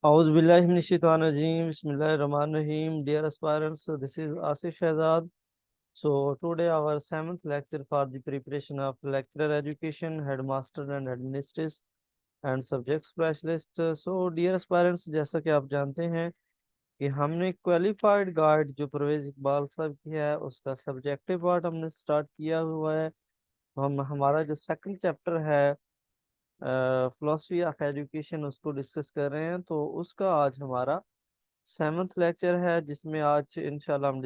A'udhu billahi minash shaitanir rajeem. Bismillahir Rahmanir Rahim. Dear aspirants, this is Asif Shahzad. So today our seventh lecture for the preparation of lecturer education, headmaster and administrators and subject specialist. So dear aspirants, जैसा कि आप जानते हैं कि हमने qualified guide जो परवेज इकबाल साहब की है उसका सब्जेक्टिव पार्ट हमने स्टार्ट किया हुआ है। हम हमारा जो सेकंड चैप्टर है फिलोसफी ऑफ एजुकेशन उसको डिस्कस कर रहे हैं, तो उसका आज हमारा सेवन्थ लेक्चर है जिसमें आज इंशाल्लाह हम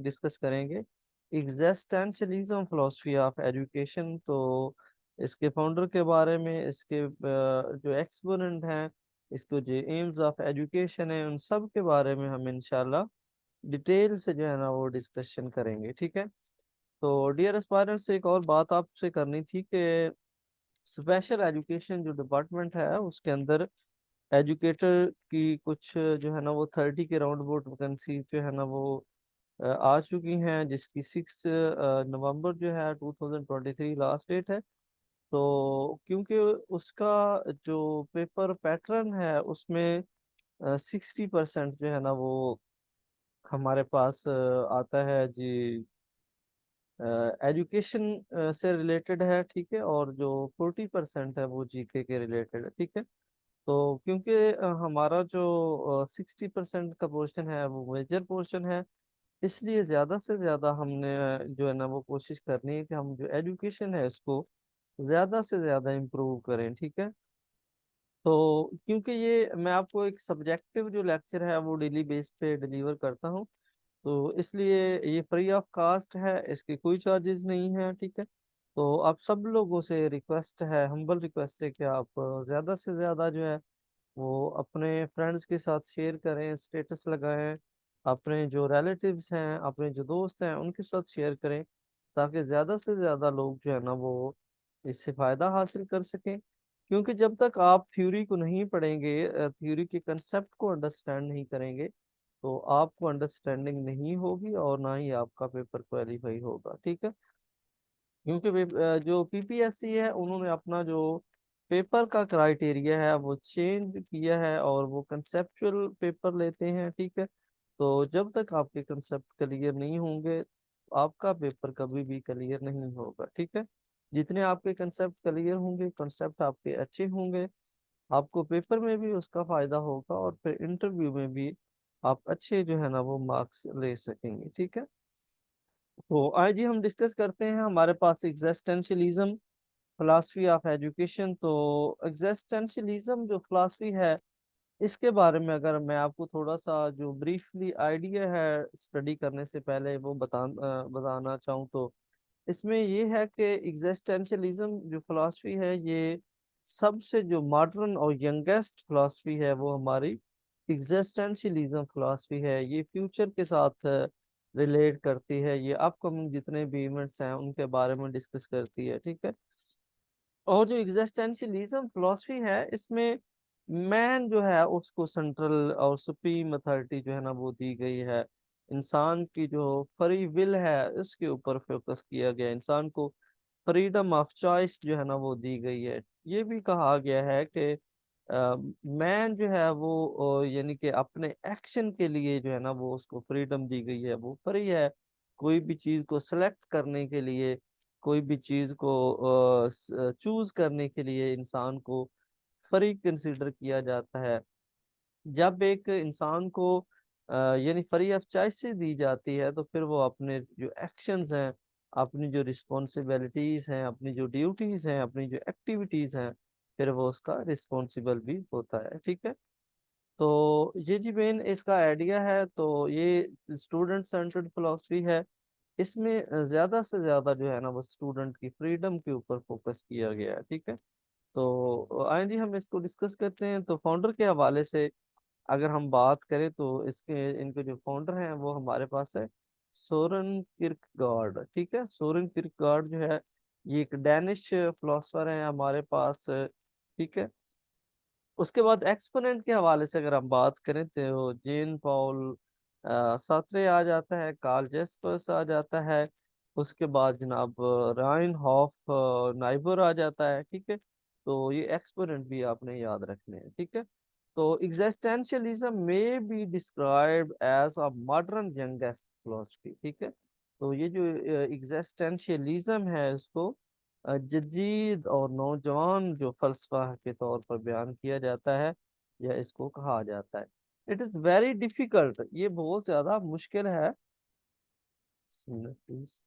डिस्कस करेंगे एग्जिस्टेंशियलिज्म फिलोसफी ऑफ एजुकेशन। तो इसके फाउंडर के बारे में, इसके जो एक्सपोनेंट हैं, इसको जो एम्स ऑफ एजुकेशन है, उन सब के बारे में हम इंशाल्लाह डिटेल से जो है ना वो डिस्कशन करेंगे। ठीक है। तो डियर एस्पायरेंट्स, एक और बात आपसे करनी थी कि स्पेशल एजुकेशन जो डिपार्टमेंट है उसके अंदर एजुकेटर की कुछ जो है ना वो 30 के राउंड अबाउट वैकेंसी जो है ना वो आ चुकी हैं, जिसकी 6 नवंबर जो है 2023 लास्ट डेट है। तो क्योंकि उसका जो पेपर पैटर्न है उसमें 60% जो है ना वो हमारे पास आता है जी, एजुकेशन से रिलेटेड है। ठीक है। और जो 40% है वो जीके के रिलेटेड है। ठीक है। तो क्योंकि हमारा जो 60% का पोर्शन है वो मेजर पोर्शन है, इसलिए ज़्यादा से ज़्यादा हमने जो है ना वो कोशिश करनी है कि हम जो एजुकेशन है इसको ज़्यादा से ज़्यादा इम्प्रूव करें। ठीक है। तो क्योंकि ये मैं आपको एक सब्जेक्टिव जो लेक्चर है वो डेली बेस पे डिलीवर करता हूँ, तो इसलिए ये फ्री ऑफ कास्ट है, इसके कोई चार्जेस नहीं है। ठीक है। तो आप सब लोगों से रिक्वेस्ट है, हम्बल रिक्वेस्ट है कि आप ज़्यादा से ज़्यादा जो है वो अपने फ्रेंड्स के साथ शेयर करें, स्टेटस लगाएं, अपने जो रिलेटिव्स हैं, अपने जो दोस्त हैं उनके साथ शेयर करें, ताकि ज़्यादा से ज़्यादा लोग जो है ना वो इससे फ़ायदा हासिल कर सकें। क्योंकि जब तक आप थ्योरी को नहीं पढ़ेंगे, थ्योरी के कंसेप्ट को अंडरस्टैंड नहीं करेंगे, तो आपको अंडरस्टैंडिंग नहीं होगी और ना ही आपका पेपर क्वालिफाई होगा। ठीक है। क्योंकि जो पीपीएससी है उन्होंने अपना जो पेपर का क्राइटेरिया है वो चेंज किया है और वो कंसेप्चुअल पेपर लेते हैं। ठीक है। तो जब तक आपके कंसेप्ट क्लियर नहीं होंगे, आपका पेपर कभी भी क्लियर नहीं होगा। ठीक है। जितने आपके कंसेप्ट क्लियर होंगे, कंसेप्ट आपके अच्छे होंगे, आपको पेपर में भी उसका फायदा होगा और फिर इंटरव्यू में भी आप अच्छे जो है ना वो मार्क्स ले सकेंगे। ठीक है। तो आज ही हम डिस्कस करते हैं हमारे पास एग्जिस्टेंशियलिज्म फिलॉसफी ऑफ एजुकेशन। तो एग्जिस्टेंशियलिज्म जो फिलॉसफी है इसके बारे में अगर मैं आपको थोड़ा सा जो ब्रीफली आइडिया है स्टडी करने से पहले वो बताना चाहूँ, तो इसमें ये है कि एग्जिस्टेंशियलिज्म जो फिलॉसफी है ये सबसे जो मॉडर्न और यंगेस्ट फिलॉसफी है वो हमारी एग्जिस्टेंशियलिज्म फिलॉसफी है। ये फ्यूचर के साथ रिलेट करती है, ये अपकमिंग जितने भी इवेंट्स हैं उनके बारे में डिस्कस करती है। ठीक है। और जो एग्जिस्टेंशियलिज्म फिलॉसफी है इसमें मैन जो है उसको सेंट्रल और सुप्रीम अथॉरिटी जो है ना वो दी गई है। इंसान की जो फ्री विल है इसके ऊपर फोकस किया गया है। इंसान को फ्रीडम ऑफ चॉइस जो है ना वो दी गई है। ये भी कहा गया है कि मैन जो है वो यानी कि अपने एक्शन के लिए जो है ना वो उसको फ्रीडम दी गई है, वो फ्री है कोई भी चीज को सिलेक्ट करने के लिए, कोई भी चीज को चूज करने के लिए इंसान को फ्री कंसिडर किया जाता है। जब एक इंसान को यानी फ्री ऑफ चॉइसेस दी जाती है तो फिर वो अपने जो एक्शंस हैं, अपनी जो रिस्पॉन्सिबिलिटीज हैं, अपनी जो ड्यूटीज हैं, अपनी जो एक्टिविटीज हैं, फिर वो उसका रिस्पॉन्सिबल भी होता है। ठीक है। तो ये जी मेन इसका आइडिया है। तो ये स्टूडेंट सेंटर्ड फिलोसफी है। इसमें ज्यादा से ज्यादा जो है ना वो स्टूडेंट की फ्रीडम के ऊपर फोकस किया गया है। ठीक है। तो आइए जी हम इसको डिस्कस करते हैं। तो फाउंडर के हवाले से अगर हम बात करें तो इसके इनके जो फाउंडर हैं वो हमारे पास है सोरेन किर्कगार्ड। ठीक है। सोरेन किर्कगार्ड जो है ये एक डैनिश फिलोसफर है हमारे पास। ठीक है। उसके बाद एक्सपोनेंट के हवाले से अगर हम बात करें तो जेन पॉल सात्रे आ जाता है, कार्ल जेस्पर्स आ जाता है, उसके बाद जनाब राइन हॉफ नाइबर आ जाता है। ठीक है। तो ये एक्सपोनेंट भी आपने याद रखने हैं। ठीक है। तो एग्जिस्टेंशियलिज्म में be described as a modern youngest philosophy, ठीक है। तो ये जो एग्जिस्टेंशियलिज्म है इसको जदीद और नौजवान जो फलसफा के तौर पर बयान किया जाता है या इसको कहा जाता है। इट इज़ वेरी डिफिकल्ट, ये बहुत ज़्यादा मुश्किल है। प्लीज।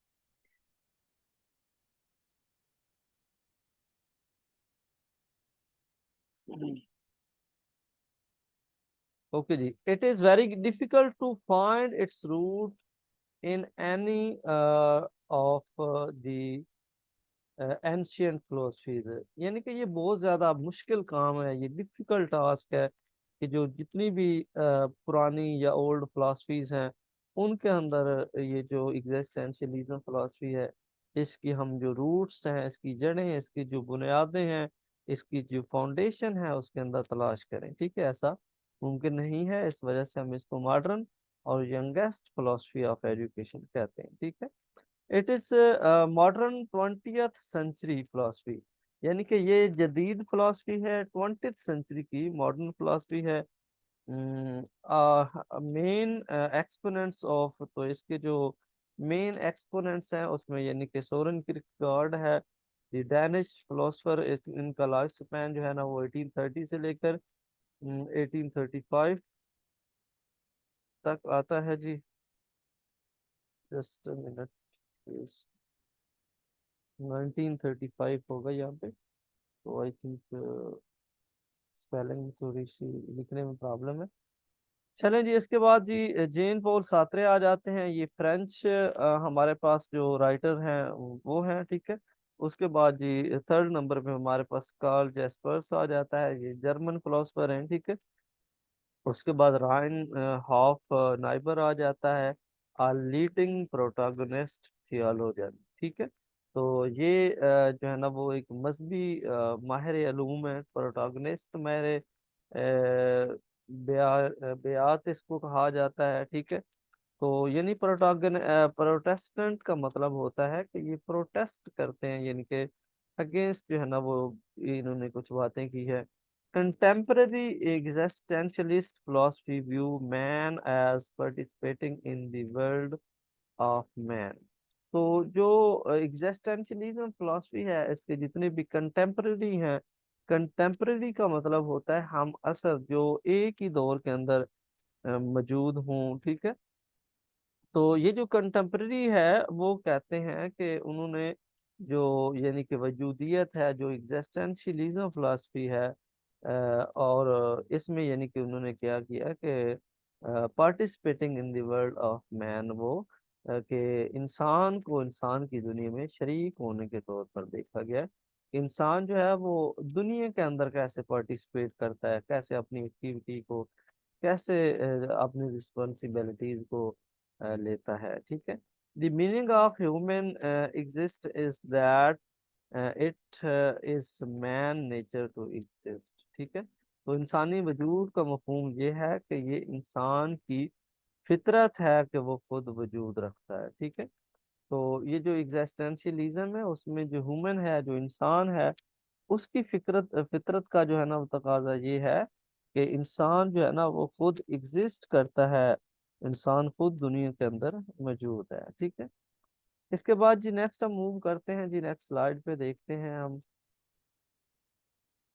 ओके जी, it is very difficult to find its root in any of the ancient philosophies. यानी कि ये बहुत ज़्यादा मुश्किल काम है, ये डिफ़िकल्ट टास्क है कि जो जितनी भी पुरानी या ओल्ड फिलोसफीज हैं उनके अंदर ये जो एग्जिस्टेंशियलिज्म फिलोसफी है, इसकी हम जो रूट्स हैं, इसकी जड़ें, इसकी जो बुनियादें हैं, इसकी जो फाउंडेशन है उसके अंदर तलाश करें, ठीक है। ऐसा मुमकिन नहीं है, इस वजह से हम इसको मॉडर्न और यंगेस्ट फिलोसफी ऑफ एजुकेशन कहते हैं, ठीक है। It is modern 20th century philosophy, यानी कि ये जदीद फिलोसफी है, 20th सेंचुरी की मॉडर्न फिलोसफी है। मेन एक्सपोनेंट्स ऑफ, तो इसके जो मेन एक्सपोनेंट्स हैं उसमें यानी कि सोरेन किरकेगार्ड है, द डैनिश फिलोसफर। इनका लाइफ स्पैन जो है ना वो 1830 से लेकर 1835 तक आता है जी। जस्ट मिनट, 1935 होगा यहाँ पे। तो आई थिंक स्पेलिंग थोड़ी सी लिखने में प्रॉब्लम है। चलें जी, इसके बाद जी जेन पॉल सात्रे आ जाते हैं। ये फ्रेंच हमारे पास जो राइटर हैं वो हैं, ठीक है। उसके बाद जी थर्ड नंबर पे हमारे पास कार्ल जेस्पर्स आ जाता है, ये जर्मन फिलोसफर हैं, ठीक है। उसके बाद राइन हॉफ नाइबर आ जाता है, आ लीडिंग प्रोटोगनिस्ट थियोलॉजियन, ठीक है। तो ये जो है ना वो एक मजहबी माहिर उलूम है, प्रोटोगनिस्ट माहिर बेयात इसको कहा जाता है, ठीक है। तो यानी प्रोटेस्टेंट का मतलब होता है कि ये प्रोटेस्ट करते हैं, यानी कि अगेंस्ट जो है ना वो इन्होंने कुछ बातें की है। Contemporary existentialist philosophy view man as participating in the world of man. तो जो एग्जिस्टेंशलिज्म फिलोसफी है इसके जितने भी कंटेम्पररी हैं, कंटेम्पररी का मतलब होता है हम असर जो एक ही दौर के अंदर मौजूद हूँ, ठीक है। तो ये जो कंटेम्पररी है वो कहते हैं कि उन्होंने जो यानी कि वजूदियत है, जो एग्जिस्टेंशियलिज्म फिलॉसफी है और इसमें यानी कि उन्होंने क्या किया कि participating in the world of man, वो कि इंसान को इंसान की दुनिया में शरीक होने के तौर पर देखा गया है। इंसान जो है वो दुनिया के अंदर कैसे पार्टिसिपेट करता है, कैसे अपनी एक्टिविटी को, कैसे अपनी रिस्पॉन्सिबिलिटीज को लेता है, ठीक है। The meaning of human exist is that it is man nature to exist, ठीक है। तो इंसानी वजूद का मफहूम ये है कि ये इंसान की फितरत है कि वो खुद वजूद रखता है, ठीक है। तो ये जो एग्जिस्टेंशियलिज्म है उसमें जो ह्यूमन है, जो इंसान है, उसकी फितरत फितरत का जो है ना वो तकाजा ये है कि इंसान जो है ना वो खुद एग्जिस्ट करता है, इंसान खुद दुनिया के अंदर मौजूद है, ठीक है। इसके बाद जी नेक्स्ट हम मूव करते हैं जी, नेक्स्ट स्लाइड पे देखते हैं हम।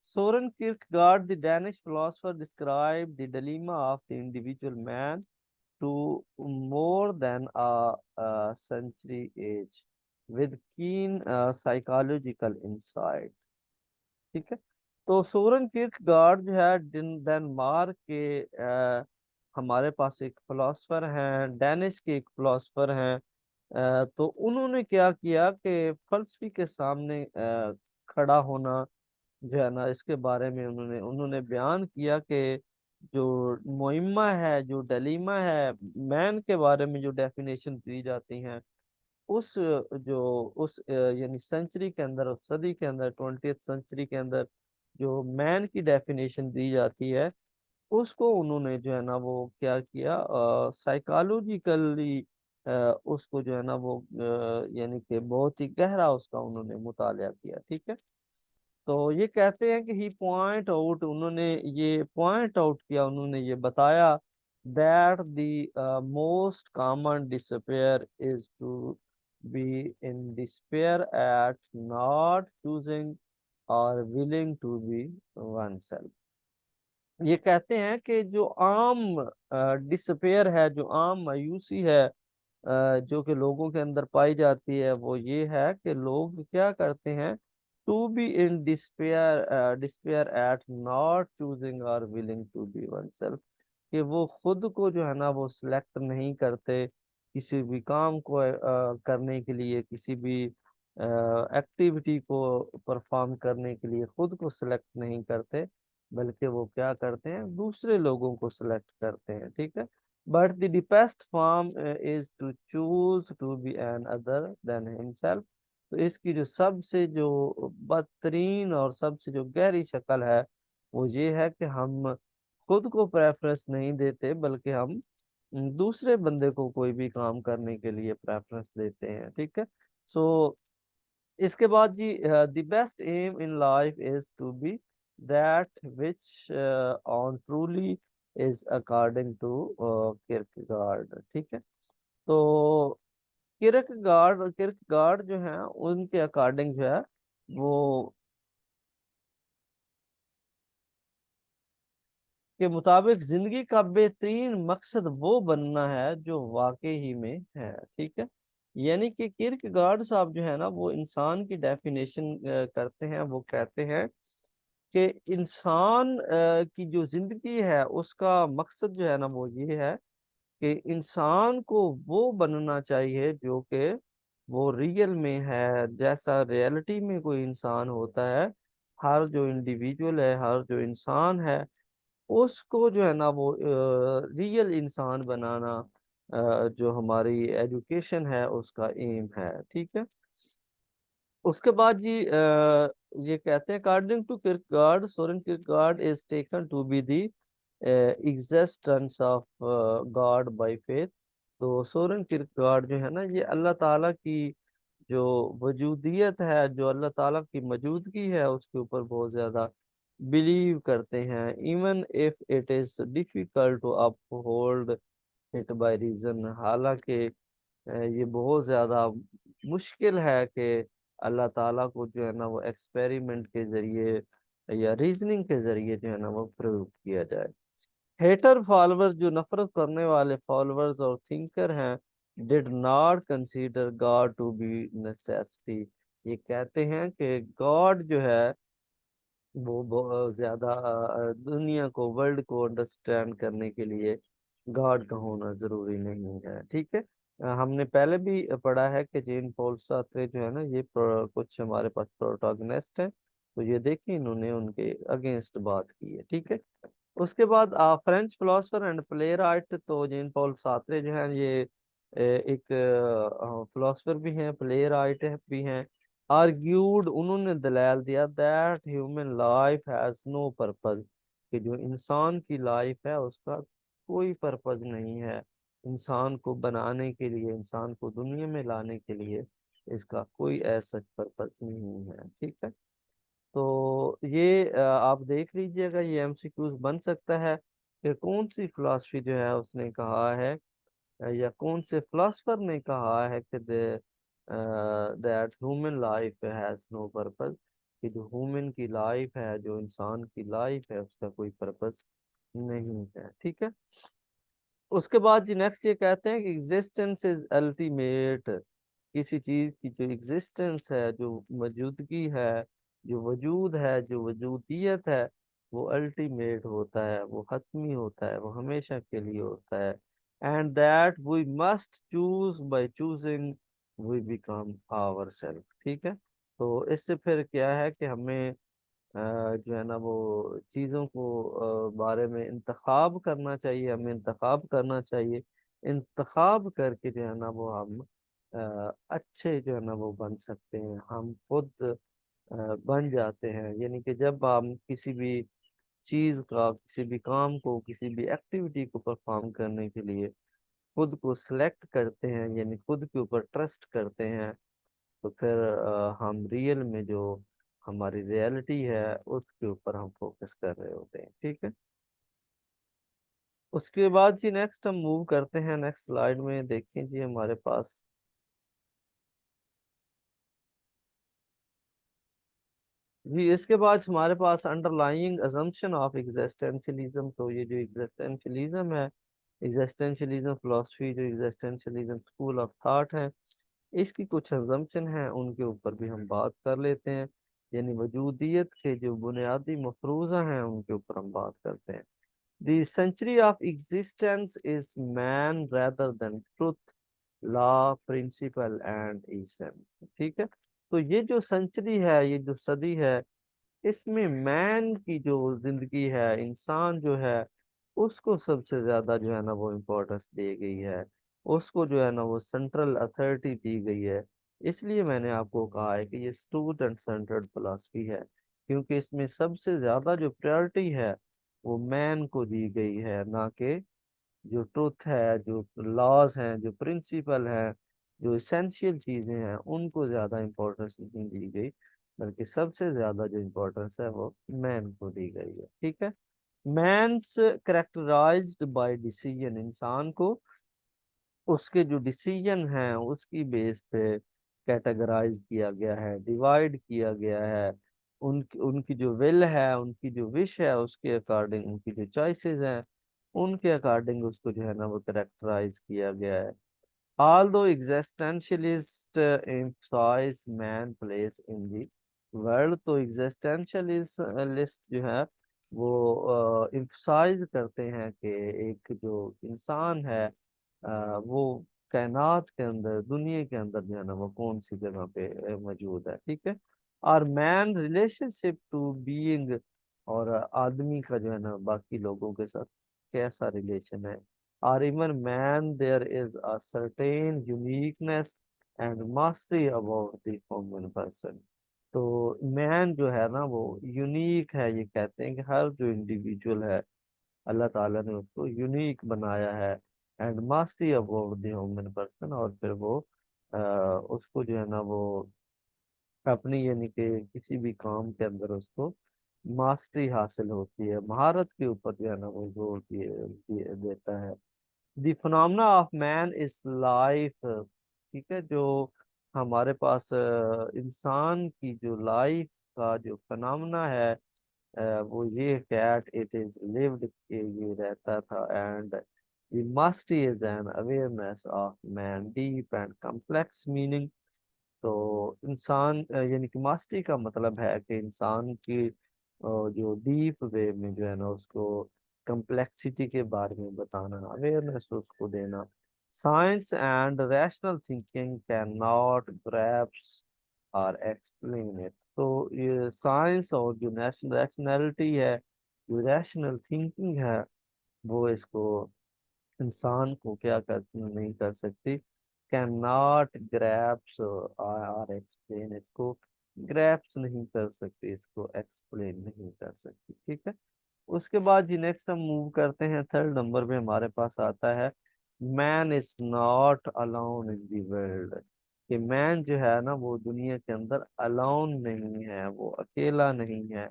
Soren Kierkegaard the Danish philosopher describe the dilemma of the individual man to more than a century age with keen psychological insight, ठीक है। तो सोरेन किर्कगार्ड जो है डेनमार्क के हमारे पास एक फिलोसफर हैं, डेनिश के एक फिलोसफर हैं। तो उन्होंने क्या किया कि फलसफी के सामने खड़ा होना जो है ना इसके बारे में उन्होंने उन्होंने बयान किया कि जो मुइम्मा है, जो डलीमा है, मैन के बारे में जो डेफिनेशन दी जाती हैं उस जो उस यानी सेंचुरी के अंदर, उस सदी के अंदर, 20th सेंचुरी के अंदर जो मैन की डेफिनेशन दी जाती है उसको उन्होंने जो है ना वो क्या किया, साइकोलॉजिकली उसको जो है ना वो यानी कि बहुत ही गहरा उसका उन्होंने मुताला किया, ठीक है। तो ये कहते हैं कि ही पॉइंट आउट, उन्होंने ये पॉइंट आउट किया, उन्होंने ये बताया that the most common despair is to be in despair at not choosing और willing to be one self. ये कहते हैं कि जो आम डिसपेयर है, जो आम मायूसी है जो कि लोगों के अंदर पाई जाती है, वो ये है कि लोग क्या करते हैं, to be in despair, despair at not choosing और willing to be one self, कि वो खुद को जो है ना वो सिलेक्ट नहीं करते किसी भी काम को करने के लिए, किसी भी एक्टिविटी को परफॉर्म करने के लिए खुद को सिलेक्ट नहीं करते, बल्कि वो क्या करते हैं, दूसरे लोगों को सिलेक्ट करते हैं, ठीक है। But the best form is to choose to be an other than himself. तो इसकी जो सबसे जो बदतरीन और सबसे जो गहरी शक्ल है, वो ये है कि हम खुद को प्रेफरेंस नहीं देते, बल्कि हम दूसरे बंदे को कोई भी काम करने के लिए प्रेफरेंस देते हैं, ठीक है। सो इसके बाद जी, the best aim in life is to be that which one truly is according to Kierkegaard, ठीक है। तो किरकेगार्ड जो है उनके अकॉर्डिंग जो है वो के मुताबिक जिंदगी का बेहतरीन मकसद वो बनना है जो वाकई ही में है, ठीक है। यानी कि किरकेगार्ड साहब जो है ना वो इंसान की डेफिनेशन करते हैं, वो कहते हैं कि इंसान की जो जिंदगी है उसका मकसद जो है ना वो ये है कि इंसान को वो बनना चाहिए जो कि वो रियल में है, जैसा रियलिटी में कोई इंसान होता है। हर जो इंडिविजुअल है, हर जो इंसान है, उसको जो है ना वो रियल इंसान बनाना जो हमारी एजुकेशन है उसका एम है, ठीक है। उसके बाद जी, ये कहते हैं according to Kierkegaard, Soren Kierkegaard is taken to be the existence of God by faith. तो सोरेन किरकेगार्ड जो है ना, ये अल्लाह ताला की जो वजूदियत है, जो अल्लाह ताला की मौजूदगी है, उसके ऊपर बहुत ज्यादा बिलीव करते हैं, even if it is difficult to uphold it by reason. हालांकि ये बहुत ज्यादा मुश्किल है कि अल्लाह ताला को जो है ना वो एक्सपेरिमेंट के जरिए या रीजनिंग के जरिए जो है ना वो प्रूव किया जाए। हेटर फॉलोअर्स, जो नफरत करने वाले फॉलोअर्स और थिंकर हैं, did not consider God to be necessity. ये कहते हैं कि गॉड जो है वो बहुत ज्यादा दुनिया को, वर्ल्ड को अंडरस्टैंड करने के लिए गॉड का होना जरूरी नहीं है, ठीक है। हमने पहले भी पढ़ा है कि जेन पॉल सार्त्रे जो है ना, ये कुछ हमारे पास प्रोटोगनिस्ट है, तो ये देखिए इन्होंने उनके अगेंस्ट बात की है, ठीक है। उसके बाद French philosopher and play right, तो जेन पॉल सार्त्रे जो है ये एक फिलोसफर भी हैं, प्ले राइट भी हैं। आर्ग्यूड, उन्होंने दलाल दिया that human life has no purpose, कि जो इंसान की लाइफ है उसका कोई पर्पस नहीं है, इंसान को बनाने के लिए, इंसान को दुनिया में लाने के लिए इसका कोई ऐसा पर्पस नहीं है, ठीक है। तो ये आप देख लीजिएगा, ये एमसीक्यूज बन सकता है कि कौन सी फिलॉसफी जो है उसने कहा है, या कौन से फिलोसफर ने कहा है कि that human life has no purpose, कि जो ह्यूमन की लाइफ है, जो इंसान की लाइफ है, उसका कोई पर्पस नहीं है, ठीक है। उसके बाद जी नेक्स्ट ये कहते हैं कि एग्जिस्टेंस इज अल्टीमेट, किसी चीज की जो एग्जिस्टेंस है, जो मौजूदगी है, जो वजूद है, जो वजूदियत है, वो अल्टीमेट होता है, वो हतमी होता है, वो हमेशा के लिए होता है। And that we must choose, by choosing we become our self, ठीक है। तो इससे फिर क्या है कि हमें जो है ना वो चीज़ों को बारे में इंतखाब करना चाहिए, हमें इंतखाब करना चाहिए। इंतखाब करके जो है ना वो हम अच्छे जो है ना वो बन सकते हैं, हम खुद बन जाते हैं। यानी कि जब हम किसी भी चीज़ का, किसी भी काम को, किसी भी एक्टिविटी को परफॉर्म करने के लिए खुद को सिलेक्ट करते हैं, यानी खुद के ऊपर ट्रस्ट करते हैं, तो फिर हम रियल में जो हमारी रियलिटी है उसके ऊपर हम फोकस कर रहे होते हैं, ठीक है। उसके बाद जी नेक्स्ट हम मूव करते हैं नेक्स्ट स्लाइड में, देखें जी हमारे पास जी इसके बाद हमारे पास अंडरलाइंग अजम्पशन ऑफ एग्जिस्टेंशियलिज्म। तो ये जो एग्जिस्टेंशियलिज्म है, एग्जिस्टेंशियलिज्म फिलोसफी, जो एग्जिस्टेंशियलिज्म स्कूल ऑफ थॉट है, इसकी कुछ अजम्पशन है, उनके ऊपर भी हम बात कर लेते हैं। यानी वजूदियत के जो बुनियादी मफरूज़ा हैं उनके ऊपर हम बात करते हैं। The century of existence is man rather than truth, law, principle and essence। ठीक है। तो ये जो सेंचुरी है, ये जो सदी है, इसमें मैन की जो जिंदगी है, इंसान जो है, उसको सबसे ज्यादा जो है ना वो इम्पोर्टेंस दी गई है, उसको जो है ना वो सेंट्रल अथॉरिटी दी गई है। इसलिए मैंने आपको कहा है कि ये स्टूडेंट सेंटर्ड फिलॉसफी है, क्योंकि इसमें सबसे ज्यादा जो प्रायोरिटी है वो मैन को दी गई है, ना कि जो ट्रुथ है, जो लॉज हैं, जो प्रिंसिपल है, जो इसेंशियल चीजें हैं, उनको ज्यादा इम्पोर्टेंस नहीं दी गई, बल्कि सबसे ज्यादा जो इम्पोर्टेंस है वो मैन को दी गई है, ठीक है। मैंस करेक्टराइज्ड बाय डिसीजन, इंसान को उसके जो डिसीजन हैं उसकी बेस पे कैटेगराइज किया गया है, डिवाइड किया गया है। उनकी उनकी जो विल है, उनकी जो विश है, उसके अकॉर्डिंग उनकी जो चॉइसेस हैं, उनके अकॉर्डिंग उसको जो है ना वो करेक्टराइज किया गया है। Although existentialists emphasize man place in the world, तो existentialist जो है वो emphasize करते हैं कि एक जो इंसान है वो कायनात के अंदर, दुनिया के अंदर जो है ना वो कौन सी जगह पे मौजूद है, ठीक है। और मैन रिलेशनशिप टू बीइंग, और आदमी का जो है ना बाकी लोगों के साथ कैसा रिलेशन है। Or even man, there is a certain uniqueness and mastery about the human person। तो मैन जो है ना वो यूनिक है, ये कहते हैं कि हर जो इंडिविजुअल है अल्लाह ताला ने उसको यूनिक बनाया है, and mastery about the human person. और फिर वो उसको जो है ना वो अपनी यानी कि किसी भी काम के अंदर उसको मास्टरी हासिल होती है, महारत के ऊपर जो है ना वो जोर देता है। The phenomena of man is life, ठीक है। जो हमारे पास इंसान की जो लाइफ का जो फिनोमेना है वो ये कैट इट इज लिव्ड, ये रहता था। And the must is an awareness of man deep and complex meaning. तो इंसान यानी कि मास्टरी का मतलब है कि इंसान की जो डीप वे में जो है ना उसको कम्प्लेक्सिटी के बारे में बताना, अवेयरनेस उसको देना। Science and rational thinking can not grasp और एक्सप्लेन इट। तो ये साइंस और जो नेशनल रैशनैलिटी है, जो रैशनल थिंकिंग है, वो इसको, इंसान को क्या कर नहीं कर सकती, कैन नॉट ग्रैप्स और एक्सप्लेन, इसको ग्रैप्स नहीं कर सकती, इसको एक्सप्लेन नहीं कर सकती, ठीक है। उसके बाद जी नेक्स्ट हम मूव करते हैं, थर्ड नंबर पे हमारे पास आता है man is not alone in the world. कि मैन जो है ना वो दुनिया के अंदर अलोन नहीं है, वो अकेला नहीं है।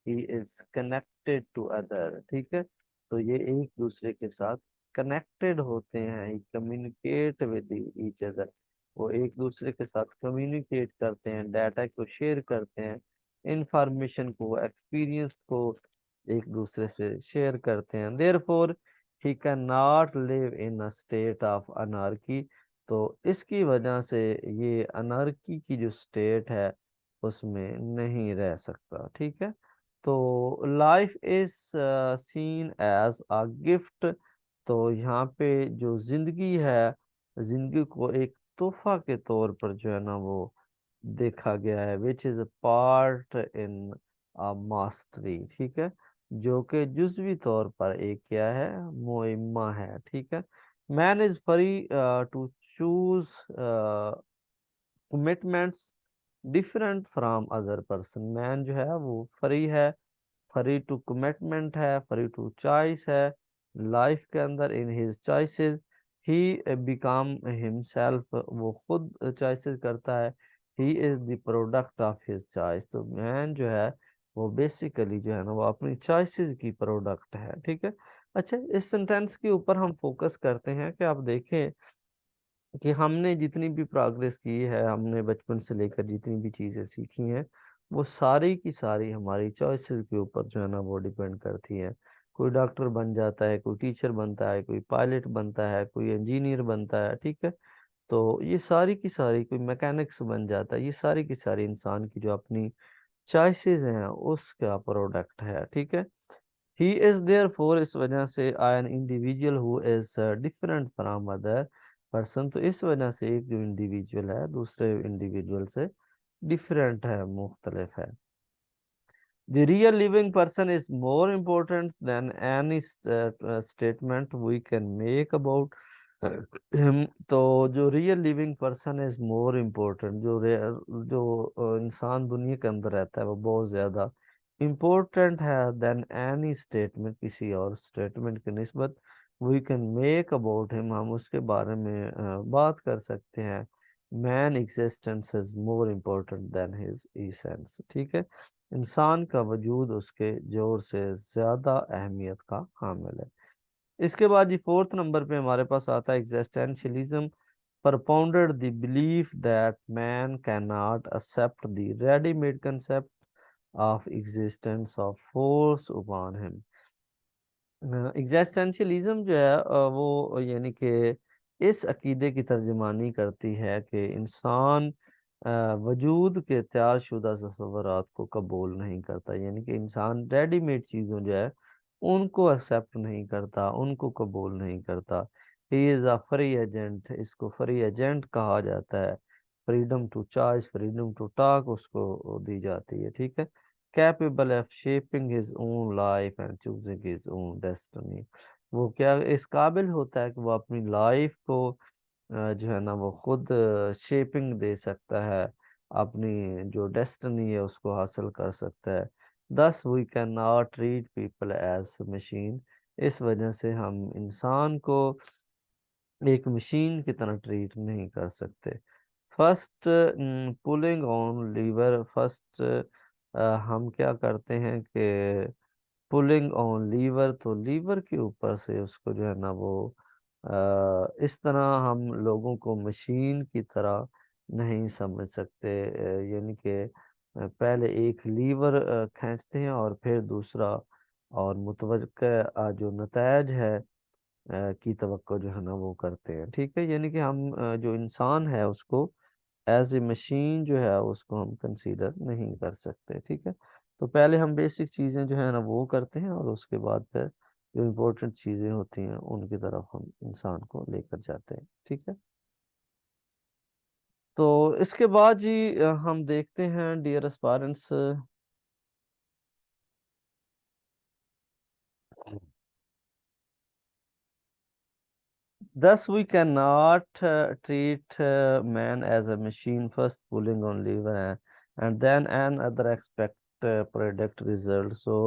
He is connected to other, ठीक है। तो ये एक दूसरे के साथ कनेक्टेड होते हैं, कम्युनिकेट विद ईच अदर। वो एक दूसरे के साथ कम्युनिकेट करते हैं, डाटा को शेयर करते हैं, इंफॉर्मेशन को, एक्सपीरियंस को एक दूसरे से शेयर करते हैं। Therefore he can not live in a state of anarchy. तो इसकी वजह से ये अनार्की की जो स्टेट है उसमें नहीं रह सकता, ठीक है। तो life is seen as a gift. तो यहाँ पे जो जिंदगी है, जिंदगी को एक तोहफा के तौर पर जो है ना वो देखा गया है, which is part in mastery, ठीक है। जो कि जुज़वी तौर पर एक क्या है, मुइम्मा है, ठीक है। Man is free to choose commitments different from other person. Man जो है वो फ्री है, फ्री टू कमिटमेंट है, फ्री टू चॉइस है लाइफ के अंदर। In his choices he become himself, वो खुद चॉइसेस करता है। He is the product of his choice. तो मैन जो है वो बेसिकली जो है ना वो अपनी चॉइसेस की प्रोडक्ट है, ठीक है। अच्छा, इस सेंटेंस के ऊपर हम फोकस करते हैं कि आप देखें कि हमने जितनी भी प्रोग्रेस की है, हमने बचपन से लेकर जितनी भी चीज़ें सीखी हैं, वो सारी की सारी हमारी चॉइसेस के ऊपर जो है ना वो डिपेंड करती हैं। कोई डॉक्टर बन जाता है, कोई टीचर बनता है, कोई पायलट बनता है, कोई इंजीनियर बनता है, ठीक है। तो ये सारी की सारी, कोई मैकेनिक्स बन जाता है, ये सारी की सारी इंसान की जो अपनी चॉइसेस हैं उसका प्रोडक्ट है, ठीक है। ही इज देयर फोर, इस वजह से I an individual who is different from other person. तो इस वजह से एक जो इंडिविजुअल है दूसरे इंडिविजुअल से डिफरेंट है, मुख्तलिफ है। The real living person is more important than any statement we can make about him। तो जो real living person is more important, जो इंसान दुनिया के अंदर रहता है वो बहुत ज़्यादा इम्पोर्टेंट है देन एनी स्टेटमेंट, किसी और स्टेटमेंट की निस्बत we can make about him, हम उसके बारे में बात कर सकते हैं। Man existence is more important than his essence, ठीक है। इंसान का वजूद उसके जोर से ज्यादा अहमियत का हामिल है। इसके बाद जी फोर्थ नंबर पे हमारे पास आता है existentialism propounded the belief that man cannot accept the ready-made concept of existence of force upon him। Existentialism जो है वो यानी कि इस अकीदे की तर्जुमानी करती है कि इंसान वजूद के तैयार शुदा तसव्वुरात को कबूल नहीं करता, यानी कि इंसान रेडीमेड चीज़ों जो है उनको एक्सेप्ट नहीं करता, उनको कबूल नहीं करता। He is a free agent, इसको फ्री एजेंट कहा जाता है। Freedom to choice, freedom to talk उसको दी जाती है, ठीक है। Capable of shaping his own life and choosing his own destiny. वो क्या इस काबिल होता है कि वो अपनी लाइफ को जो है ना वो खुद शेपिंग दे सकता है, अपनी जो डेस्टिनी है उसको हासिल कर सकता है। Thus we cannot treat people as machine, इस वजह से हम इंसान को एक मशीन की तरह ट्रीट नहीं कर सकते। First pulling on lever, first हम क्या करते हैं कि पुलिंग ऑन लीवर, तो लीवर के ऊपर से उसको जो है ना वो इस तरह हम लोगों को मशीन की तरह नहीं समझ सकते। यानी कि पहले एक लीवर खींचते हैं और फिर दूसरा, और मुतवक्का जो नतायज है की तवक्को जो है ना वो करते हैं, ठीक है। यानी कि हम जो इंसान है उसको एज ए मशीन जो है उसको हम कंसीडर नहीं कर सकते, ठीक है। तो पहले हम बेसिक चीज़ें जो है ना वो करते हैं और उसके बाद फिर जो इम्पोर्टेंट चीज़ें होती हैं उनकी तरफ हम इंसान को लेकर जाते हैं, ठीक है। तो इसके बाद जी हम देखते हैं dear aspirants, thus we cannot treat man as a machine, first pulling on lever and then another expect predict result। So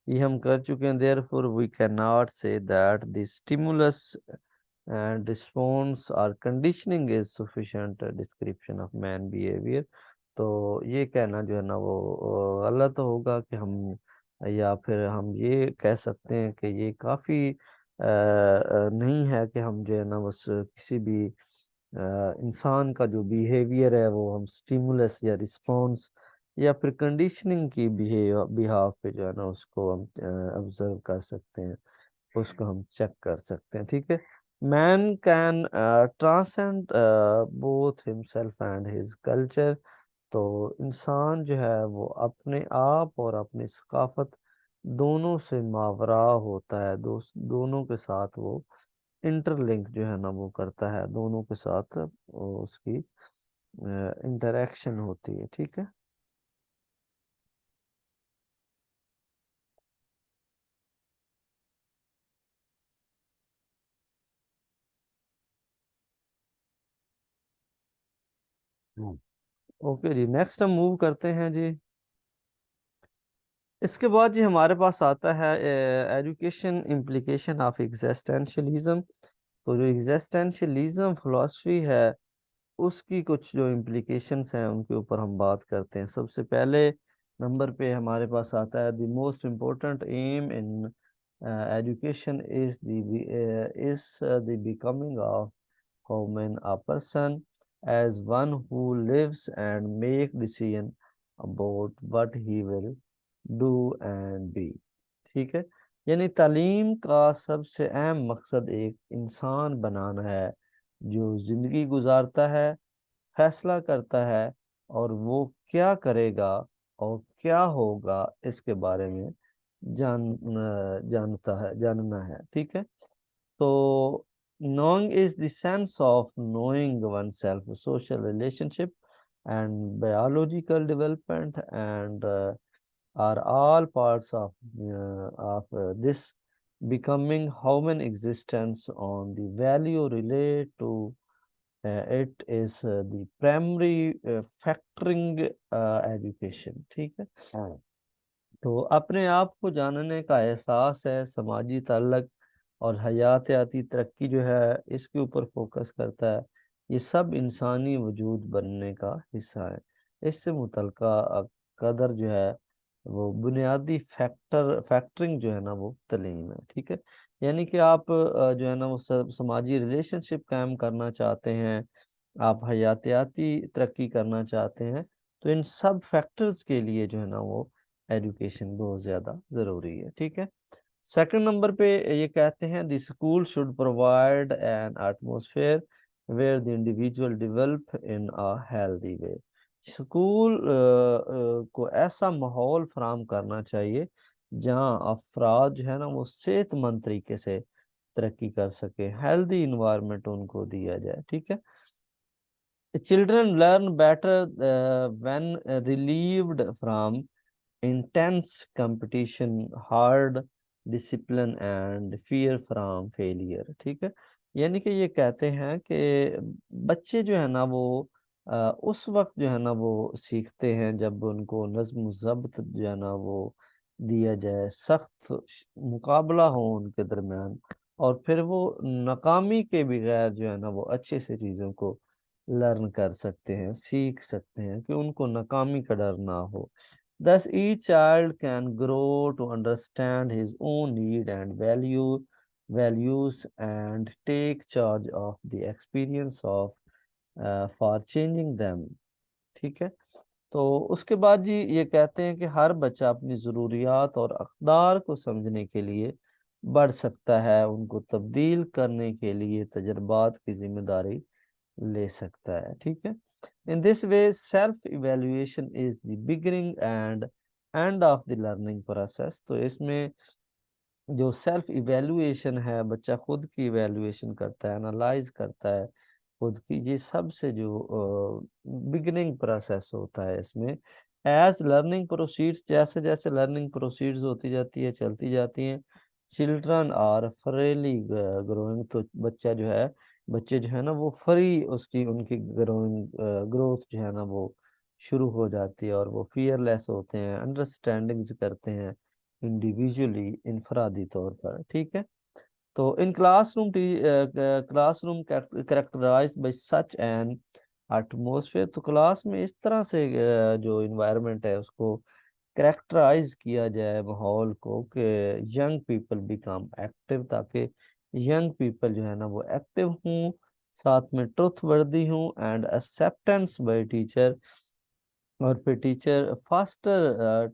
ये हम कर चुके हैं। therefore we cannot say that the stimulus and response or conditioning is sufficient description of man behavior। तो ये कहना जो है ना वो गलत होगा कि हम, या फिर हम ये कह सकते हैं कि ये काफ़ी नहीं है कि हम जो है ना बस किसी भी इंसान का जो बिहेवियर है वो हम स्टिमुलस या रिस्पॉन्स या फिर कंडीशनिंग की बिहाव पे जो है ना उसको हम ऑब्जर्व कर सकते हैं, उसको हम चेक कर सकते हैं, ठीक है। Man can transcend both himself and his culture. तो इंसान जो है वो अपने आप और अपनी सकाफत दोनों से मावरा होता है, दोनों के साथ वो इंटरलिंक जो है ना वो करता है, दोनों के साथ उसकी इंटरेक्शन होती है, ठीक है। ओके जी, नेक्स्ट हम मूव करते हैं जी। इसके बाद जी हमारे पास आता है एजुकेशन इम्प्लीकेशन ऑफ एग्जिस्टेंशियलिज्म। तो जो एग्जिस्टेंशियलिज्म फिलॉसफी है उसकी कुछ जो इम्प्लीकेशंस हैं उनके ऊपर हम बात करते हैं। सबसे पहले नंबर पे हमारे पास आता है, the most important aim in education is the becoming of human a person as one who lives and make decision about what he will do and be. ठीक है, यानी तालीम का सबसे अहम मकसद एक इंसान बनाना है जो जिंदगी गुजारता है, फैसला करता है और वो क्या करेगा और क्या होगा इसके बारे में जानना है। ठीक है, तो knowing is the sense of knowing oneself, social relationship and biological development and are all parts of this becoming human existence on the value relate to it is the primary factoring education। ठीक है, हाँ। तो अपने आप को जानने का एहसास है, समाजी ताल्लुक और हयातियाती तरक्की जो है इसके ऊपर फोकस करता है। ये सब इंसानी वजूद बनने का हिस्सा है। इससे मुतल्लिका कदर जो है वो बुनियादी फैक्टरिंग जो है ना वो तालीम है। ठीक है, यानी कि आप जो है ना वो समाजी रिलेशनशिप कायम करना चाहते हैं, आप हयातियाती तरक्की करना चाहते हैं, तो इन सब फैक्टर्स के लिए जो है ना वो एजुकेशन बहुत ज़्यादा ज़रूरी है। ठीक है, सेकंड नंबर पे ये कहते हैं, the school should provide an atmosphere where the individual develop in a healthy way. School को ऐसा माहौल फराम करना चाहिए जहां अफराद जो है ना वो सेहतमंद तरीके से तरक्की कर सके, हेल्दी इन्वायरमेंट उनको दिया जाए। ठीक है, children learn better when relieved from intense competition, hard discipline and fear from failure। ठीक है, यानी कि ये कहते हैं कि बच्चे जो है ना वो उस वक्त जो है ना वो सीखते हैं जब उनको नज्म ज़ब्त जो है ना वो दिया जाए, सख्त मुकाबला हो उनके दरमियान, और फिर वो नाकामी के बगैर जो है ना वो अच्छे से चीज़ों को लर्न कर सकते हैं, सीख सकते हैं कि उनको नाकामी का डर ना हो। Thus, each child can grow to understand his own need and values and take charge of the experience of for changing them। ठीक है, तो उसके बाद जी ये कहते हैं कि हर बच्चा अपनी ज़रूरियात और अक़दार को समझने के लिए बढ़ सकता है, उनको तब्दील करने के लिए तजर्बात की जिम्मेदारी ले सकता है। ठीक है, in this way self evaluation is the beginning and end of the learning process. तो इसमें जो सेल्फ इवेल्युएशन है, बच्चा खुद की इवेल्युएशन करता है, एनालाइज करता है खुद की, ये सबसे जो बिगिनिंग प्रोसेस होता है इसमें। एज लर्निंग प्रोसीड्स, जैसे जैसे लर्निंग प्रोसीड्स होती जाती है, चलती जाती हैं, चिल्ड्रन आर फ्रीली ग्रोइंग, तो बच्चे जो है ना वो फ्री, उसकी उनकी ग्रोइंग ग्रोथ जो है ना वो शुरू हो जाती है और वो फियरलेस होते हैं, अंडरस्टैंडिंग्स करते हैं इंडिविजुअली, इनफरादी तौर पर। ठीक है, तो in classroom characterize by such an atmosphere, तो क्लास में इस तरह से जो इन्वायरमेंट है उसको करेक्टराइज किया जाए माहौल को कि यंग पीपल बिकम एक्टिव, ताकि यंग पीपल जो है ना वो एक्टिव हों, साथ में ट्रुथ वर्दी हूँ एंड एक्सेप्टेंस बाय टीचर, और फिर teacher faster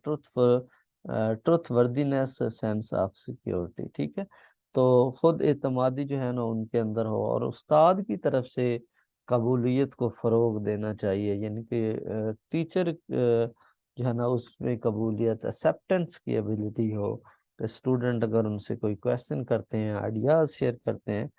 truth worthiness, sense of security. ठीक है, तो खुद एतमादी जो है ना उनके अंदर हो, और उस्ताद की तरफ से कबूलियत को फ़रोग देना चाहिए, यानी कि टीचर जो है ना उसमें कबूलियत, एक्सेप्टेंस की एबिलिटी हो कि स्टूडेंट अगर उनसे कोई क्वेश्चन करते हैं, आइडियाज़ शेयर करते हैं,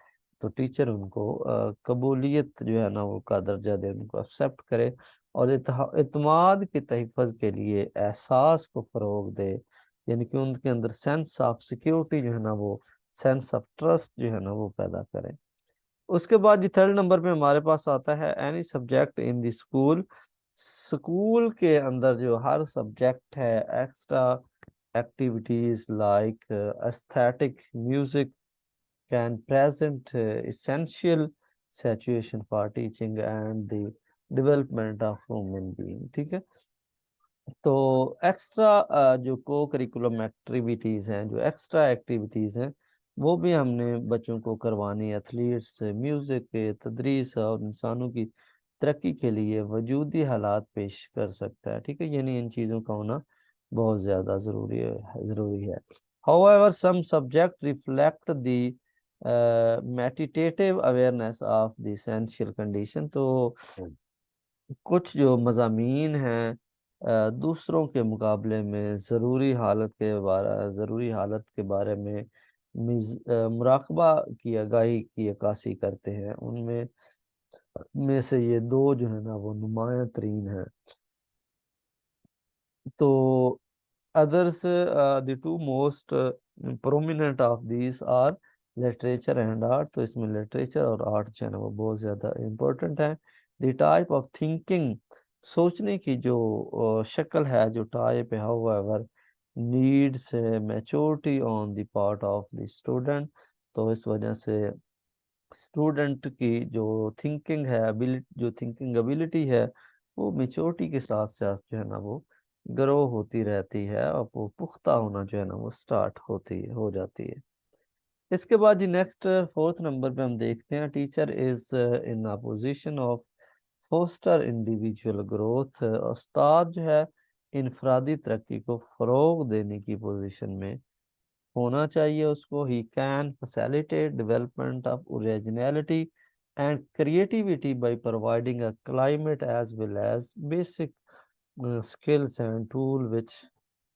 तो टीचर उनको कबूलियत जो है ना वो का दर्जा दे, उनको एक्सेप्ट करे, और इत्माद के तहफ़्फ़ुज़ के लिए एहसास को फ़रोग दे, यानी कि उनके अंदर सेंस ऑफ सिक्योरिटी जो है ना वो, सेंस ऑफ ट्रस्ट जो है ना वो पैदा करें। उसके बाद जी थर्ड नंबर पे हमारे पास आता है, any subject in the school, school के अंदर जो हर सब्जेक्ट है, extra activities like aesthetic music can present essential situation for teaching and the development of human being. ठीक है, तो एक्स्ट्रा जो को करिकुलम एक्टिविटीज़ हैं, जो एक्स्ट्रा एक्टिविटीज़ हैं, वो भी हमने बच्चों को करवानी है। एथलीट्स से म्यूज़िक के तदरीस और इंसानों की तरक्की के लिए वजूदी हालात पेश कर सकता है। ठीक है, यानी इन चीज़ों का होना बहुत ज़्यादा ज़रूरी है। However, some subject reflect the meditative awareness of the essential condition। तो कुछ जो मज़ामीन हैं दूसरों के मुकाबले में ज़रूरी हालत के बारे में मुराकबा की आगाही की अक्कासी करते हैं। उनमें में से ये दो जो है ना वो नुमायाँ तरीन हैं। तो others, the two most prominent of these are literature and art। तो इसमें literature और art जो है ना वो बहुत ज़्यादा important है। the type of thinking, सोचने की जो शक्ल है, जो टाइप है, however needs maturity on the part of the student। तो इस वजह से स्टूडेंट की जो थिंकिंग है, जो थिंकिंग एबिलिटी है, वो मेच्योरिटी के साथ साथ जो है ना वो ग्रो होती रहती है और वो पुख्ता होना जो है ना वो स्टार्ट हो जाती है। इसके बाद जी नेक्स्ट फोर्थ नंबर पे हम देखते हैं, teacher is in a position of foster individual growth. उस्ताद जो है इनफरादी तरक्की को फरोग देने की पोजीशन में होना चाहिए उसको। He can facilitate development of originality and creativity by providing a climate as well as basic skills and tool which